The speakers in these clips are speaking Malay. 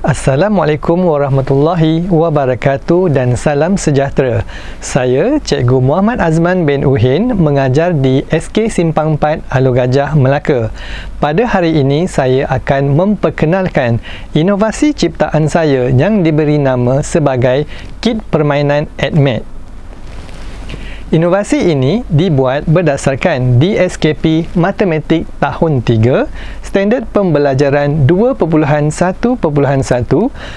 Assalamualaikum warahmatullahi wabarakatuh dan salam sejahtera. Saya Cikgu Muhammad Azman bin Uhin mengajar di SK Simpang 4 Alor Gajah, Melaka. Pada hari ini saya akan memperkenalkan inovasi ciptaan saya yang diberi nama sebagai Kit Permainan AdMat. Inovasi ini dibuat berdasarkan DSKP Matematik tahun 3, Standard Pembelajaran 2.1.1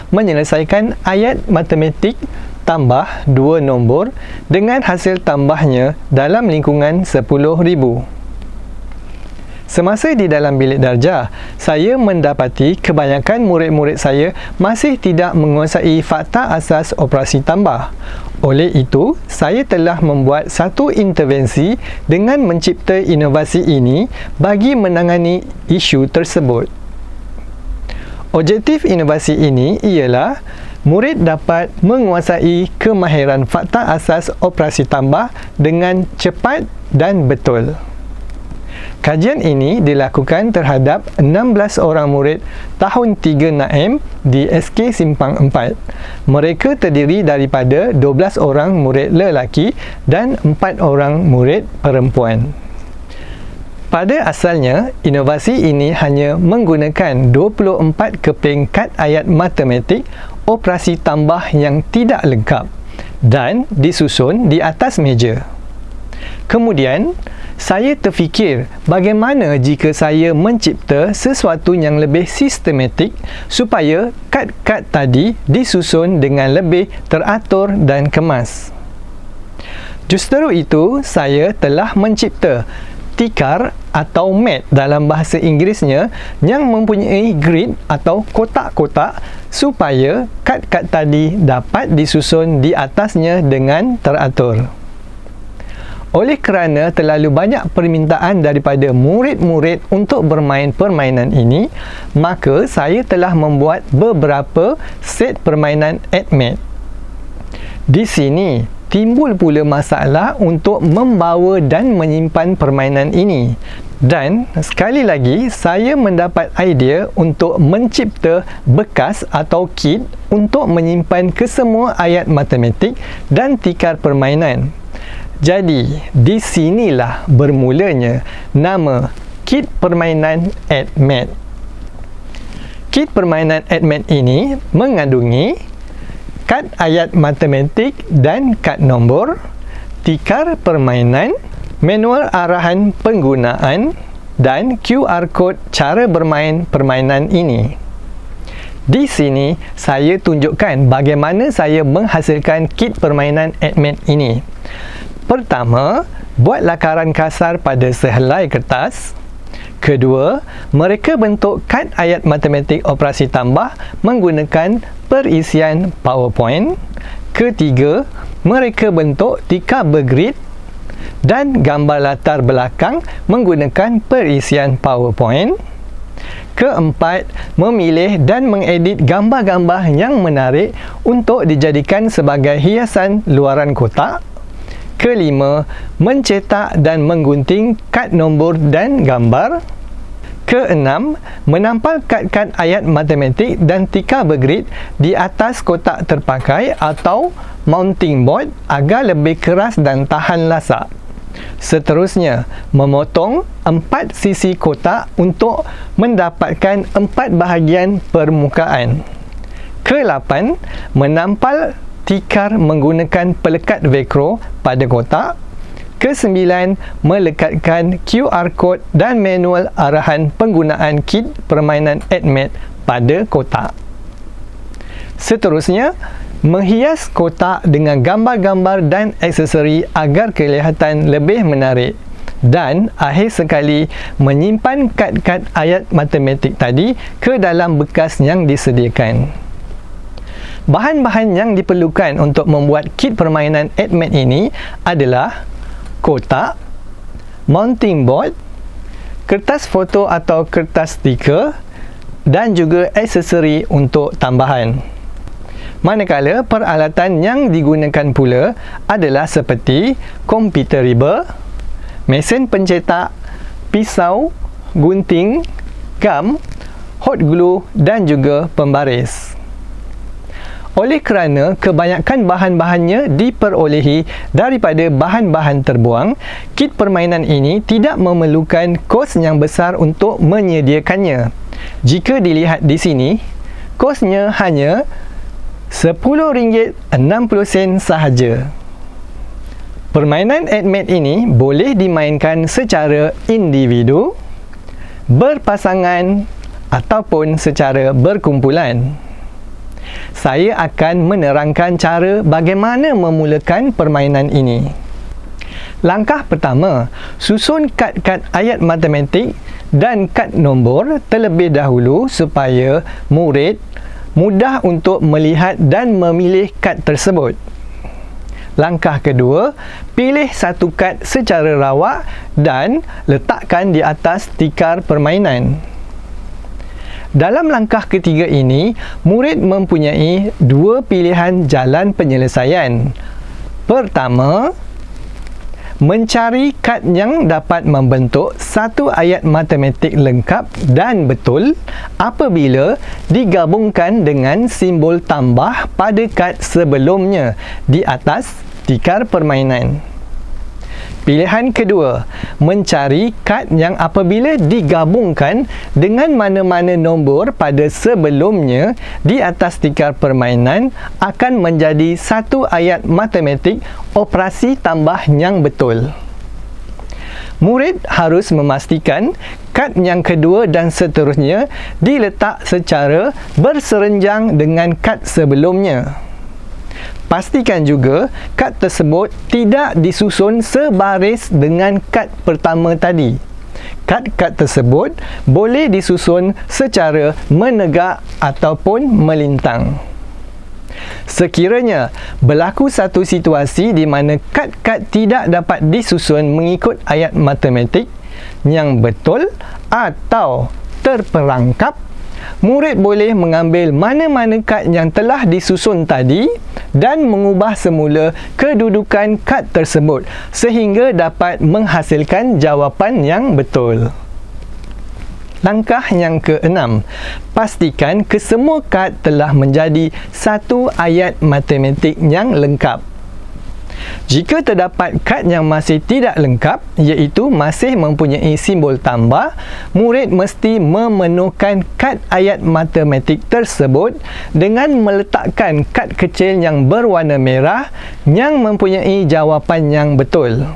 menyelesaikan ayat matematik tambah 2 nombor dengan hasil tambahnya dalam lingkungan 10,000. Semasa di dalam bilik darjah, saya mendapati kebanyakan murid-murid saya masih tidak menguasai fakta asas operasi tambah. Oleh itu, saya telah membuat satu intervensi dengan mencipta inovasi ini bagi menangani isu tersebut. Objektif inovasi ini ialah murid dapat menguasai kemahiran fakta asas operasi tambah dengan cepat dan betul. Kajian ini dilakukan terhadap 16 orang murid tahun 3 Naim di SK Simpang 4. Mereka terdiri daripada 12 orang murid lelaki dan 4 orang murid perempuan. Pada asalnya, inovasi ini hanya menggunakan 24 keping kad ayat matematik operasi tambah yang tidak lengkap dan disusun di atas meja. Kemudian, saya terfikir bagaimana jika saya mencipta sesuatu yang lebih sistematik supaya kad-kad tadi disusun dengan lebih teratur dan kemas. Justru itu, saya telah mencipta tikar atau mat dalam bahasa Inggerisnya yang mempunyai grid atau kotak-kotak supaya kad-kad tadi dapat disusun di atasnya dengan teratur. Oleh kerana terlalu banyak permintaan daripada murid-murid untuk bermain permainan ini, maka saya telah membuat beberapa set permainan AdMat. Di sini, timbul pula masalah untuk membawa dan menyimpan permainan ini. Dan sekali lagi, saya mendapat idea untuk mencipta bekas atau kit untuk menyimpan kesemua ayat matematik dan tikar permainan. Jadi, di sinilah bermulanya nama Kit Permainan AdMat. Kit Permainan AdMat ini mengandungi kad ayat matematik dan kad nombor, tikar permainan, manual arahan penggunaan dan QR code cara bermain permainan ini. Di sini, saya tunjukkan bagaimana saya menghasilkan kit permainan AdMat ini. Pertama, buat lakaran kasar pada sehelai kertas. Kedua, mereka bentuk kad ayat matematik operasi tambah menggunakan perisian PowerPoint. Ketiga, mereka bentuk tikar bergrid dan gambar latar belakang menggunakan perisian PowerPoint. Keempat, memilih dan mengedit gambar-gambar yang menarik untuk dijadikan sebagai hiasan luaran kotak. Kelima, mencetak dan menggunting kad nombor dan gambar. Keenam, menampal kad-kad ayat matematik dan tikar bergrid di atas kotak terpakai atau mounting board agar lebih keras dan tahan lasak. Seterusnya, memotong 4 sisi kotak untuk mendapatkan 4 bahagian permukaan. Ke-8, menampal tikar menggunakan pelekat velcro pada kotak. Ke-9, melekatkan QR code dan manual arahan penggunaan kit permainan AdMat pada kotak. Seterusnya, menghias kotak dengan gambar-gambar dan aksesori agar kelihatan lebih menarik. Dan akhir sekali, menyimpan kad-kad ayat matematik tadi ke dalam bekas yang disediakan. Bahan-bahan yang diperlukan untuk membuat kit permainan AdMat ini adalah kotak, mounting board, kertas foto atau kertas stiker dan juga aksesori untuk tambahan. Manakala peralatan yang digunakan pula adalah seperti komputer riba, mesin pencetak, pisau, gunting, gam, hot glue dan juga pembaris. oleh kerana kebanyakan bahan-bahannya diperolehi daripada bahan-bahan terbuang, kit permainan ini tidak memerlukan kos yang besar untuk menyediakannya. Jika dilihat di sini, kosnya hanya RM10.60 sahaja. Permainan AdMat ini boleh dimainkan secara individu, berpasangan ataupun secara berkumpulan. Saya akan menerangkan cara bagaimana memulakan permainan ini. Langkah pertama, susun kad-kad ayat matematik dan kad nombor terlebih dahulu supaya murid mudah untuk melihat dan memilih kad tersebut. Langkah kedua, pilih satu kad secara rawak dan letakkan di atas tikar permainan. Dalam langkah ketiga ini, murid mempunyai dua pilihan jalan penyelesaian. Pertama, mencari kad yang dapat membentuk satu ayat matematik lengkap dan betul apabila digabungkan dengan simbol tambah pada kad sebelumnya di atas tikar permainan. Pilihan kedua, mencari kad yang apabila digabungkan dengan mana-mana nombor pada sebelumnya di atas tikar permainan akan menjadi satu ayat matematik operasi tambah yang betul. Murid harus memastikan kad yang kedua dan seterusnya diletak secara berserenjang dengan kad sebelumnya. Pastikan juga kad tersebut tidak disusun sebaris dengan kad pertama tadi. Kad-kad tersebut boleh disusun secara menegak ataupun melintang. Sekiranya berlaku satu situasi di mana kad-kad tidak dapat disusun mengikut ayat matematik yang betul atau terperangkap, murid boleh mengambil mana-mana kad yang telah disusun tadi dan mengubah semula kedudukan kad tersebut sehingga dapat menghasilkan jawapan yang betul. Langkah yang keenam, pastikan kesemua kad telah menjadi satu ayat matematik yang lengkap. Jika terdapat kad yang masih tidak lengkap, iaitu masih mempunyai simbol tambah, murid mesti memenuhkan kad ayat matematik tersebut dengan meletakkan kad kecil yang berwarna merah yang mempunyai jawapan yang betul.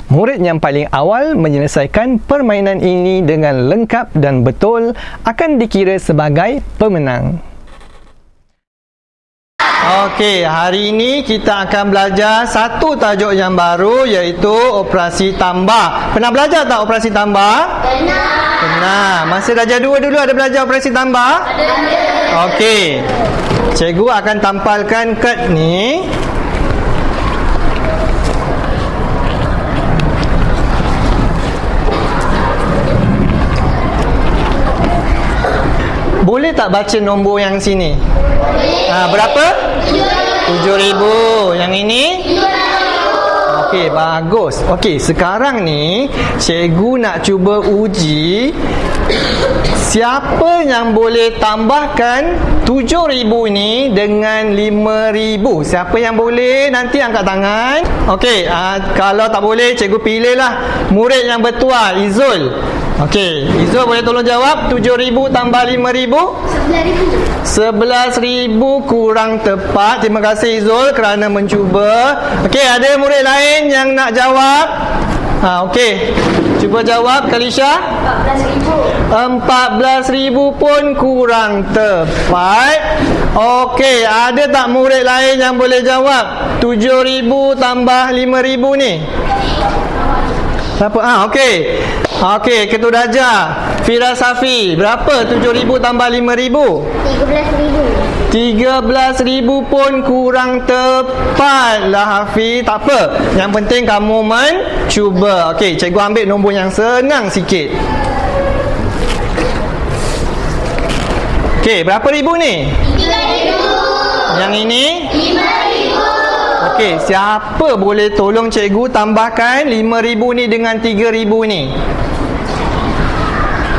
Murid yang paling awal menyelesaikan permainan ini dengan lengkap dan betul akan dikira sebagai pemenang. Okey, hari ini kita akan belajar satu tajuk yang baru iaitu operasi tambah. Pernah belajar tak operasi tambah? Pernah. Masa darjah 2 dulu ada belajar operasi tambah? Ada. Okey. Cikgu akan tampalkan kad ni. Boleh tak baca nombor yang sini? Berapa? 7,000. Yang ini? 2,000. Okey, bagus. Okey, sekarang ni cikgu nak cuba uji siapa yang boleh tambahkan 7,000 ni dengan 5,000. Siapa yang boleh? Nanti angkat tangan. Okey, kalau tak boleh cikgu pilihlah murid yang bertuah, Izul. Okey, Izul boleh tolong jawab 7,000 tambah 5,000? 11,000 kurang tepat. Terima kasih Izul kerana mencuba. Okey, ada murid lain yang nak jawab? Okey. Cuba jawab Kalisha. 14,000 pun kurang tepat. Okey, ada tak murid lain yang boleh jawab 7,000 tambah 5,000 ni? Siapa? Okey. Okey, Ketua Darjah Fira Safi, berapa 7,000 tambah 5,000? 13,000 pun kurang tepat lah Hafiz. Tak apa, yang penting kamu mencuba. Okey, cikgu ambil nombor yang senang sikit. Okey, berapa ribu ni? 3,000. Yang ini? 5,000. Okey, siapa boleh tolong cikgu tambahkan 5,000 ni dengan 3,000 ni?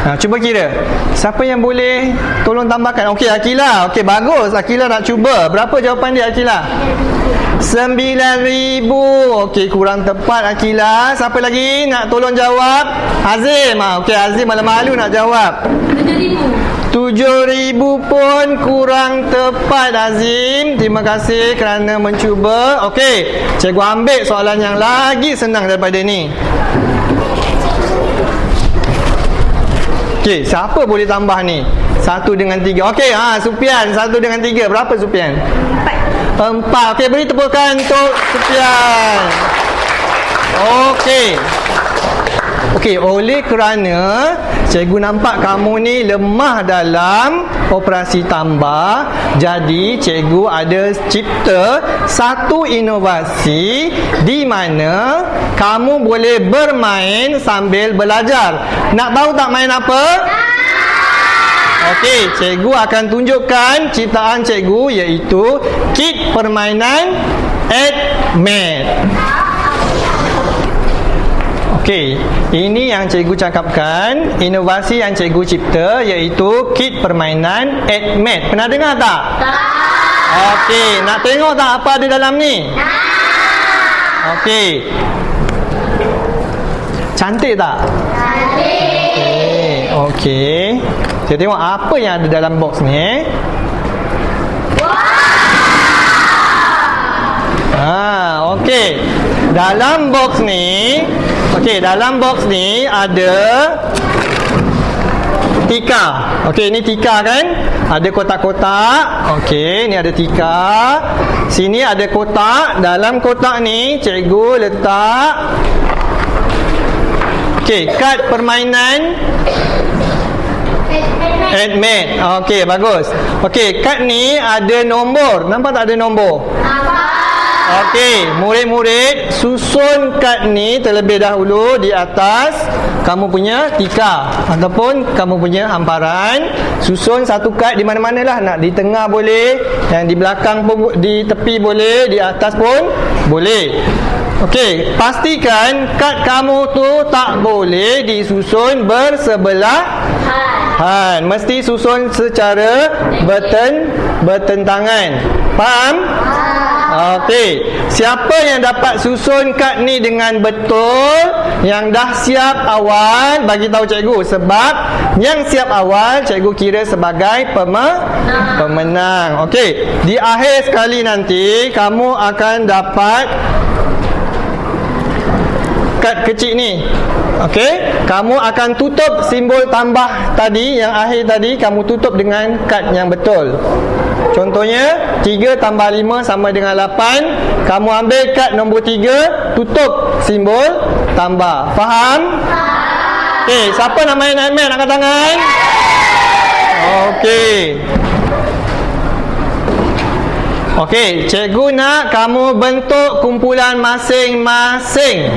Cuba kira. Siapa yang boleh tolong tambahkan? Okey, Akilah. Okey, bagus. Akilah nak cuba. Berapa jawapan dia, Akilah? 9,000. Okey, kurang tepat, Akilah. Siapa lagi nak tolong jawab? Azim. Okey, Azim malu-malu nak jawab. 7,000 pun kurang tepat, Azim. Terima kasih kerana mencuba. Okey, cikgu ambil soalan yang lagi senang daripada ni. Okey, siapa boleh tambah ni? 1 dengan 3. Okey, Sufian, 1 dengan 3. Berapa, Sufian? 4. Okey, beri tepukan untuk Sufian. Okey. Okey, oleh kerana cikgu nampak kamu ni lemah dalam operasi tambah, jadi cikgu ada cipta satu inovasi di mana kamu boleh bermain sambil belajar. Nak tahu tak main apa? Okey, cikgu akan tunjukkan ciptaan cikgu, iaitu kit permainan AdMed. Okey, ini yang cikgu cakapkan, inovasi yang cikgu cipta, iaitu kit permainan AdMed. Pernah dengar tak? Tak. Okey, nak tengok tak apa ada dalam ni? Tak. Okey. Cantik tak? Cantik. Okey. Kita tengok apa yang ada dalam box ni. Okey. Dalam box ni, dalam box ni ada tika. Okey, ini tika kan? Ada kotak-kotak. Okey, ni ada tika. Sini ada kotak. Dalam kotak ni cikgu letak kad permainan AdMed. Okey, bagus. Okey, kad ni ada nombor. Nampak tak ada nombor? Okey, murid-murid, susun kad ni terlebih dahulu di atas kamu punya tika ataupun kamu punya hamparan. Susun satu kad di mana-mana lah. Nak di tengah boleh, yang di belakang pun, di tepi boleh, di atas pun boleh. Okey, pastikan kad kamu tu tak boleh disusun bersebelahan. Mesti susun secara bertentangan. Faham? Okey, siapa yang dapat susun kad ni dengan betul, yang dah siap awal, bagi tahu cikgu. Sebab yang siap awal cikgu kira sebagai pemenang. Okey, di akhir sekali nanti kamu akan dapat kad kecil ni. Okey, kamu akan tutup simbol tambah tadi, yang akhir tadi kamu tutup dengan kad yang betul. Contohnya 3 tambah 5 sama dengan 8. Kamu ambil kad nombor 3, tutup simbol tambah. Faham? Okey, siapa nak main AdMed? Angkat tangan. Okey. Okey, cikgu nak kamu bentuk kumpulan masing-masing.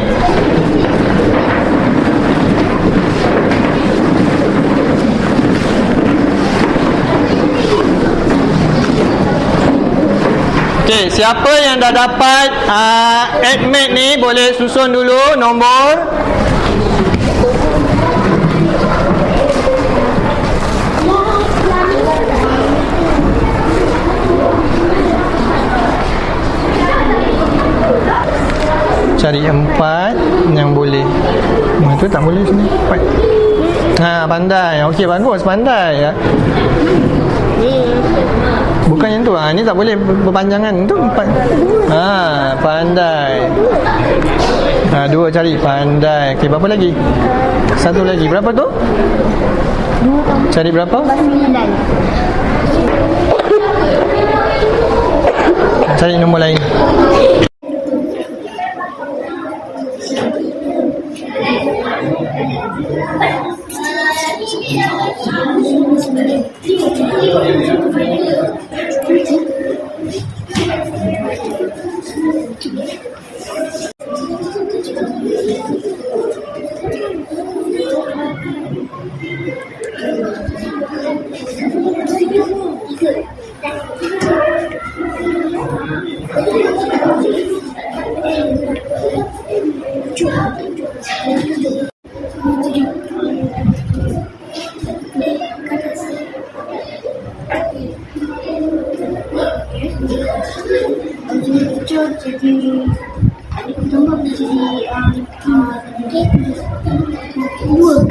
Okey, siapa yang dah dapat AdMed ni boleh susun dulu nombor. Cari 4 yang boleh. Itu tak boleh sini. 4. Pandai. Okey, bagus, pandai ya. Bukan yang tu. Ni tak boleh berpanjangan. Itu 4. Pandai. 2 cari. Pandai. Okey, berapa lagi? 1 lagi. Berapa tu? 2. Cari berapa? 9. Cari nombor lain. Kecoh jadi tambah jadi 2.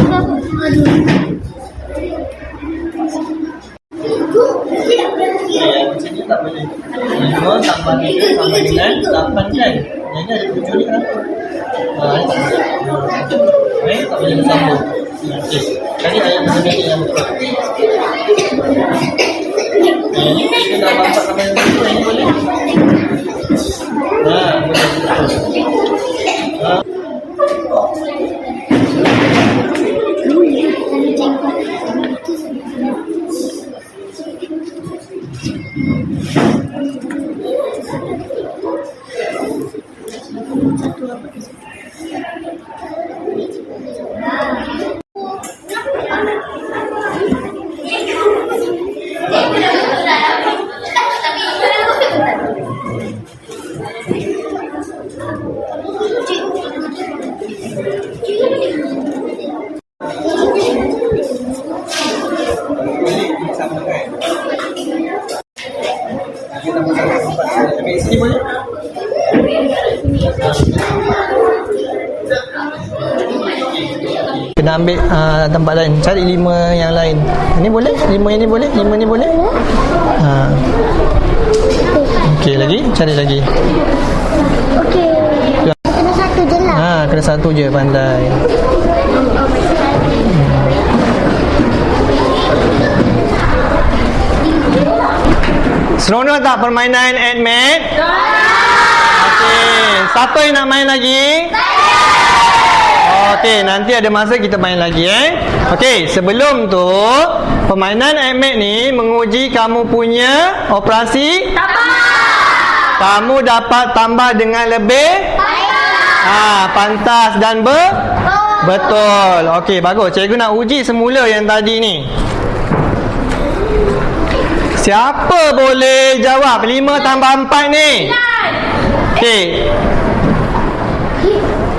Berapa? 2. Macam ni tak boleh. 5 tambah 3 tambah dengan 8 kan? Jadi ada 7 ni kenapa? Tak boleh bersambung. Okey. Tadi ayat bersama ni yang betul. Ini kita dah nampak sama yang betul. Ini boleh? Boleh betul. Sini boleh? Kena ambil tempat lain. Cari 5 yang lain. Ini boleh? 5 ini boleh? 5 ni boleh? Okey, lagi? Cari lagi. Okey. Kena satu je lah. Kena satu je, pandai. Seronok tak permainan AdMed? Okey, siapa yang nak main lagi? Okey, nanti ada masa kita main lagi Okey, sebelum tu permainan AdMed ni menguji kamu punya operasi tambah. Kamu dapat tambah dengan lebih pantas dan betul. Okey, bagus. Cikgu nak uji semula yang tadi ni. Siapa boleh jawab 5 tambah 4 ni? Okey.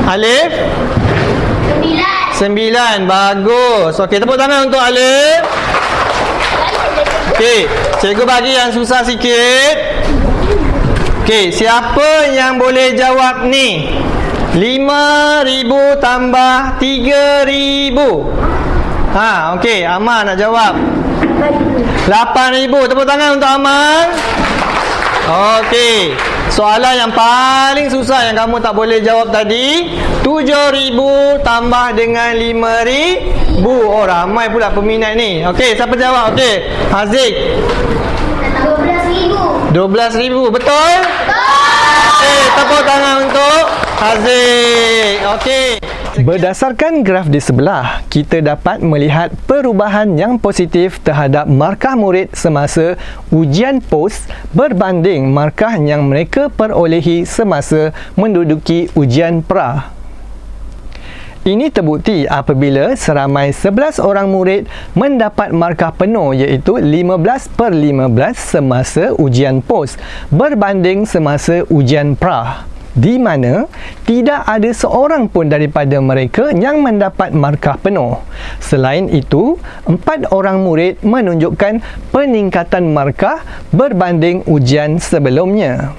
Alif? 9. Bagus. Okey, tepuk tangan untuk Alif. Okey, cikgu bagi yang susah sikit. Okey, siapa yang boleh jawab ni? 5,000 tambah 3,000. Okey, Aman nak jawab. 8,000. Tepuk tangan untuk Aman. Okey, soalan yang paling susah yang kamu tak boleh jawab tadi, 7,000 tambah dengan 5,000. Ramai pula peminat ni. Okey, siapa jawab? Okey, Haziq. 12,000. 12,000. Betul? Okey, tepuk tangan untuk Haziq. Okey. Berdasarkan graf di sebelah, kita dapat melihat perubahan yang positif terhadap markah murid semasa ujian POS berbanding markah yang mereka perolehi semasa menduduki ujian pra. Ini terbukti apabila seramai 11 orang murid mendapat markah penuh iaitu 15/15 semasa ujian POS berbanding semasa ujian pra, di mana tidak ada seorang pun daripada mereka yang mendapat markah penuh. Selain itu, 4 orang murid menunjukkan peningkatan markah berbanding ujian sebelumnya.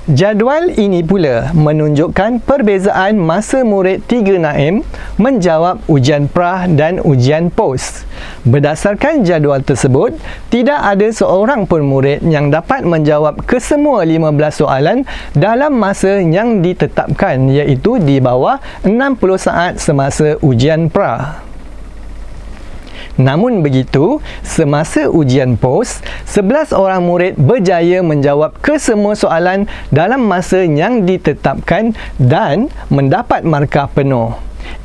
Jadual ini pula menunjukkan perbezaan masa murid 3 Naim menjawab ujian pra dan ujian POS. Berdasarkan jadual tersebut, tidak ada seorang pun murid yang dapat menjawab kesemua 15 soalan dalam masa yang ditetapkan iaitu di bawah 60 saat semasa ujian pra. Namun begitu, semasa ujian POS, 11 orang murid berjaya menjawab kesemua soalan dalam masa yang ditetapkan dan mendapat markah penuh.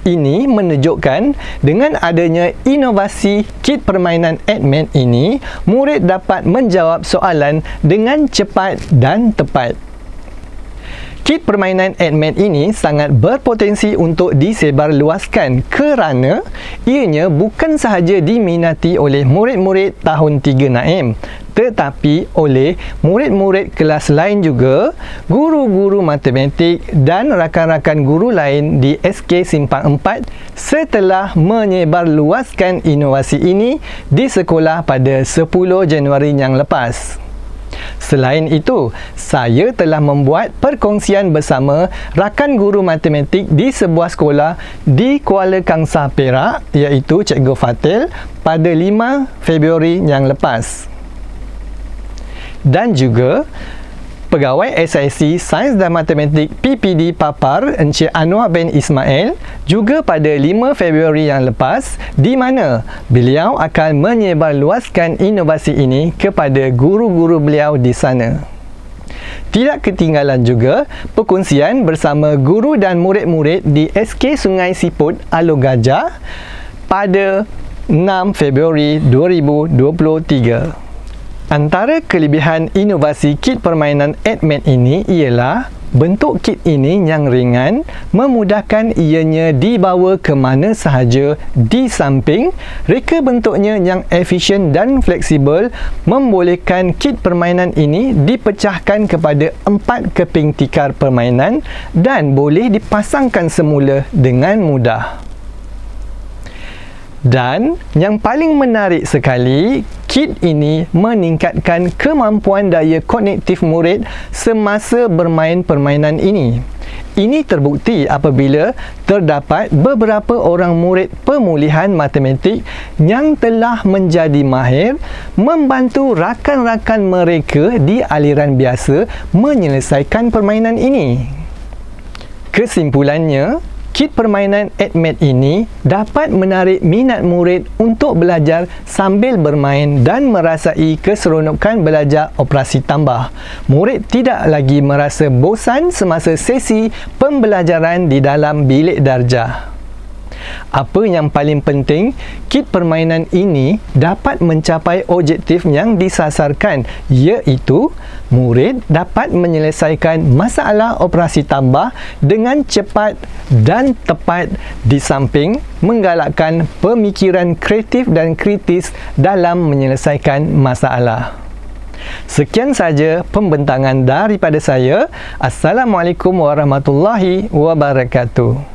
Ini menunjukkan dengan adanya inovasi kit permainan AdMed ini, murid dapat menjawab soalan dengan cepat dan tepat. Kit permainan AdMed ini sangat berpotensi untuk disebarluaskan kerana ianya bukan sahaja diminati oleh murid-murid tahun 3 Naim, tetapi oleh murid-murid kelas lain juga, guru-guru matematik dan rakan-rakan guru lain di SK Simpang 4 setelah menyebarluaskan inovasi ini di sekolah pada 10 Januari yang lepas. Selain itu, saya telah membuat perkongsian bersama rakan guru matematik di sebuah sekolah di Kuala Kangsar, Perak, iaitu Cikgu Fatil pada 5 Februari yang lepas. Dan juga Pegawai SIC Sains dan Matematik PPD Papar Encik Anwar bin Ismail juga pada 5 Februari yang lepas, di mana beliau akan menyebarluaskan inovasi ini kepada guru-guru beliau di sana. Tidak ketinggalan juga perkongsian bersama guru dan murid-murid di SK Sungai Siput Alor Gajah pada 6 Februari 2023. Antara kelebihan inovasi kit permainan AdMed ini ialah bentuk kit ini yang ringan, memudahkan ianya dibawa ke mana sahaja, di samping reka bentuknya yang efisien dan fleksibel membolehkan kit permainan ini dipecahkan kepada 4 keping tikar permainan dan boleh dipasangkan semula dengan mudah. Dan yang paling menarik sekali, kit ini meningkatkan kemampuan daya kognitif murid semasa bermain permainan ini. Ini terbukti apabila terdapat beberapa orang murid pemulihan matematik yang telah menjadi mahir membantu rakan-rakan mereka di aliran biasa menyelesaikan permainan ini. Kesimpulannya, kit permainan AdMed ini dapat menarik minat murid untuk belajar sambil bermain dan merasai keseronokan belajar operasi tambah. Murid tidak lagi merasa bosan semasa sesi pembelajaran di dalam bilik darjah. Apa yang paling penting, kit permainan ini dapat mencapai objektif yang disasarkan, iaitu murid dapat menyelesaikan masalah operasi tambah dengan cepat dan tepat, di samping menggalakkan pemikiran kreatif dan kritis dalam menyelesaikan masalah. Sekian saja pembentangan daripada saya. Assalamualaikum warahmatullahi wabarakatuh.